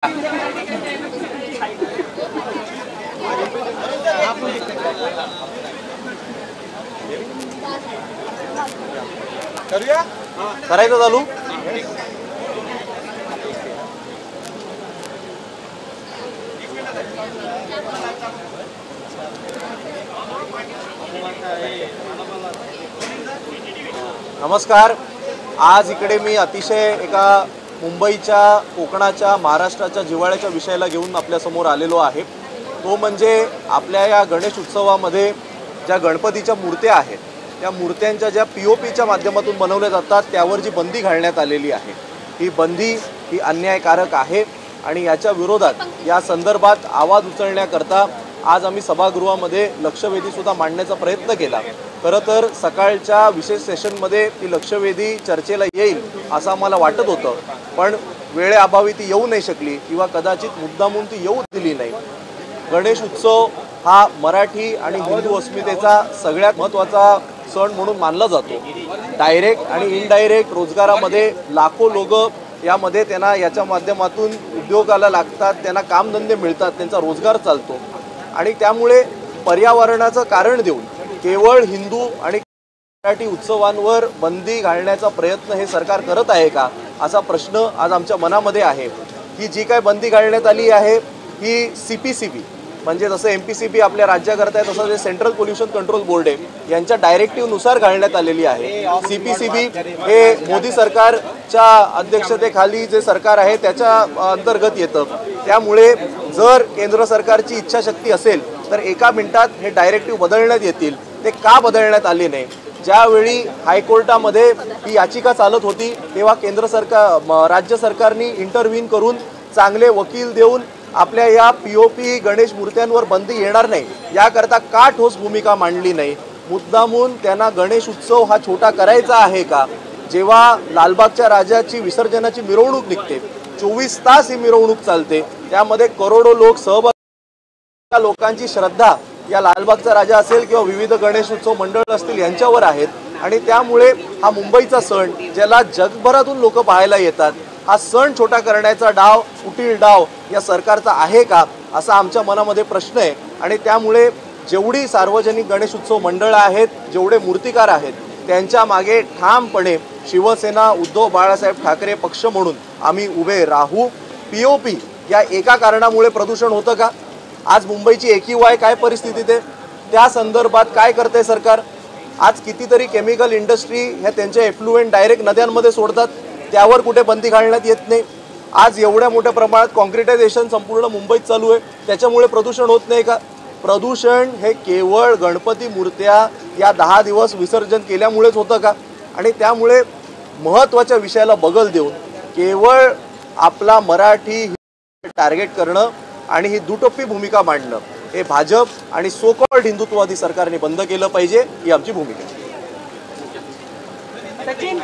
करूया करायचं चालू। नमस्कार। आज इकडे मी अतिशय एका मुंबईच्या, कोकणाच्या, महाराष्ट्राच्या जिव्हाळ्याच्या विषयाला घेऊन आपल्या समोर आलेलो आहे। तो म्हणजे आपल्या या गणेश उत्सवामध्ये ज्या गणपतीच्या मूर्त्या आहेत त्या मूर्त्यांच्या ज्या पीओपीच्या माध्यमातून बनवल्या जातात त्यावर जी बंदी घालण्यात आलेली आहे, ही बंदी ही अन्यायकारक आहे आणि याच्या विरोधात या संदर्भात आवाज उचलण्याकरता आज आम्ही सभागृहामध्ये लक्षवेधी सुद्धा मांडण्याचा प्रयत्न केला। खरं तर सकाळच्या विशेष सेशनमध्ये ती लक्षवेधी चर्चेला येईल असं आम्हाला वाटत होतं, पण वेळेअभावी ती येऊ नाही शकली किंवा कदाचित मुद्दामून ती येऊ दिली नाही। गणेश उत्सव हा मराठी आणि हिंदू अस्मितेचा सगळ्यात महत्त्वाचा सण म्हणून मानला जातो। डायरेक्ट आणि इनडायरेक्ट रोजगारामध्ये लाखो लोक यामध्ये त्यांना याच्या माध्यमातून उद्योगाला लागतात, त्यांना कामधंदे मिळतात, त्यांचा रोजगार चालतो आणि त्यामुळे पर्यावरणाचं कारण देऊन केवळ हिंदू आणि मराठी उत्सवांवर बंदी घालण्याचा प्रयत्न हे सरकार करत आहे का, असा प्रश्न आज आमच्या मनामध्ये आहे। ही जी काय बंदी घालण्यात आली आहे ही CPCB म्हणजे जसं MPCB आपल्या राज्याकरता आहे तसं जे सेंट्रल पोल्युशन कंट्रोल बोर्ड आहे यांच्या डायरेक्टिव्हनुसार घालण्यात आलेली आहे। CPCB हे मोदी सरकारच्या अध्यक्षतेखाली जे सरकार आहे त्याच्या अंतर्गत येतं, त्यामुळे जर केंद्र सरकारची इच्छाशक्ती असेल तर एका मिनिटात हे डायरेक्टिव्ह बदलण्यात येतील। ते का बदलण्यात आले नाही? ज्यावेळी हायकोर्टामध्ये ही याचिका चालत होती तेव्हा केंद्र सरकार राज्य सरकारने इंटरव्हीन करून चांगले वकील देऊन आपल्या या POP गणेश मूर्त्यांवर बंदी येणार नाही याकरता का ठोस भूमिका मांडली नाही? मुद्दामून त्यांना गणेश उत्सव हा छोटा करायचा आहे का? जेव्हा लालबागच्या राजाची विसर्जनाची मिरवणूक निघते, 24 तास ही मिरवणूक चालते, त्यामध्ये करोडो लोक सहभागी, लोकांची श्रद्धा या लालबागचा राजा असेल किंवा विविध गणेश उत्सव मंडळ असतील यांच्यावर आहेत आणि त्यामुळे हा मुंबईचा सण ज्याला जगभरातून लोक पाहायला येतात, हा सण छोटा करण्याचा डाव, कुटील डाव या सरकारचा आहे का, असा आमच्या मनामध्ये प्रश्न आहे। आणि त्यामुळे जेवढी सार्वजनिक गणेश उत्सव मंडळं आहेत, जेवढे मूर्तिकार आहेत, त्यांच्या मागे ठामपणे शिवसेना, उद्धव बाळासाहेब ठाकरे पक्ष म्हणून आम्ही उभे राहू। POP या एका कारणामुळे प्रदूषण होतं का? आज मुंबईची AQI काय परिस्थितीत आहे, त्या संदर्भात काय करते सरकार? आज कितीतरी केमिकल इंडस्ट्री ह्या त्यांचे एफ्लुएंट डायरेक्ट नद्यांमध्ये सोडतात, त्यावर कुठे बंदी घालण्यात येत नाही। आज एवढ्या मोठ्या प्रमाणात कॉन्क्रिटायझेशन संपूर्ण मुंबईत चालू आहे, त्याच्यामुळे प्रदूषण होत नाही का? प्रदूषण हे केवळ गणपती मूर्त्या या 10 दिवस विसर्जन केल्यामुळेच होतं का? आणि त्यामुळे महत्त्वाच्या विषयाला बगल देऊन केवळ आपला मराठी टार्गेट करणं आणि ही दुटप्पी भूमिका मांडणं हे भाजप आणि सो कॉल्ड हिंदुत्ववादी सरकारने बंद केलं पाहिजे, ही आमची भूमिका आहे। सचिन